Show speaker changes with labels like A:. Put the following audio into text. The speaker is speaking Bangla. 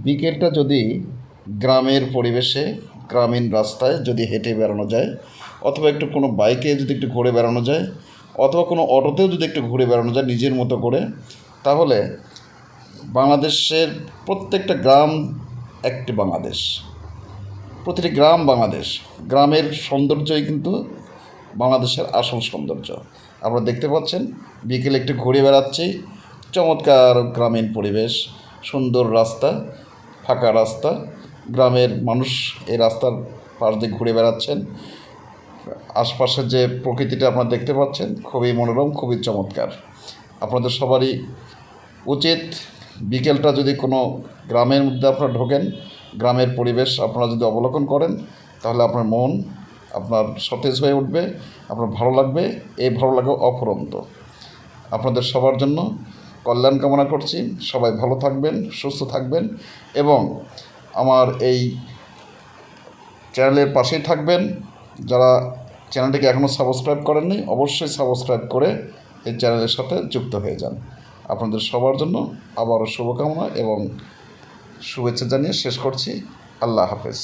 A: বিকেলটা যদি গ্রামের পরিবেশে গ্রামীণ রাস্তায় যদি হেঁটে বেড়ানো যায়, অথবা একটু কোনো বাইকে যদি একটু ঘুরে বেড়ানো যায়, অথবা কোনো অটোতেও যদি একটু ঘুরে বেড়ানো যায় নিজের মতো করে, তাহলে বাংলাদেশের প্রত্যেকটা গ্রাম একটি বাংলাদেশ, প্রতিটি গ্রাম বাংলাদেশ। গ্রামের সৌন্দর্যই কিন্তু বাংলাদেশের আসল সৌন্দর্য। আপনারা দেখতে পাচ্ছেন বিকেলে একটু ঘুরে বেড়াচ্ছি, চমৎকার গ্রামীণ পরিবেশ, সুন্দর রাস্তা, ফাঁকা রাস্তা, গ্রামের মানুষ এই রাস্তার পাশ দিয়ে ঘুরে বেড়াচ্ছেন। আশপাশে যে প্রকৃতিটা আপনারা দেখতে পাচ্ছেন খুবই মনোরম, খুবই চমৎকার। আপনাদের সবারই উচিত বিকেলটা যদি কোনো গ্রামের মধ্যে আপনারা ঢোকেন, গ্রামের পরিবেশ আপনারা যদি অবলোকন করেন, তাহলে আপনার মন আপনার সতেজ হয়ে উঠবে, আপনার ভালো লাগবে। এই ভালো লাগা অফুরন্ত। আপনাদের সবার জন্য কল্যাণ কামনা করছি। সবাই ভালো থাকবেন, সুস্থ থাকবেন এবং আমার এই চ্যানেলের পাশেই থাকবেন। যারা চ্যানেলটিকে এখনও সাবস্ক্রাইব করেননি, অবশ্যই সাবস্ক্রাইব করে এই চ্যানেলের সাথে যুক্ত হয়ে যান। আপনাদের সবার জন্য আবারও শুভকামনা এবং শুভেচ্ছা জানিয়ে শেষ করছি। আল্লাহ হাফেজ।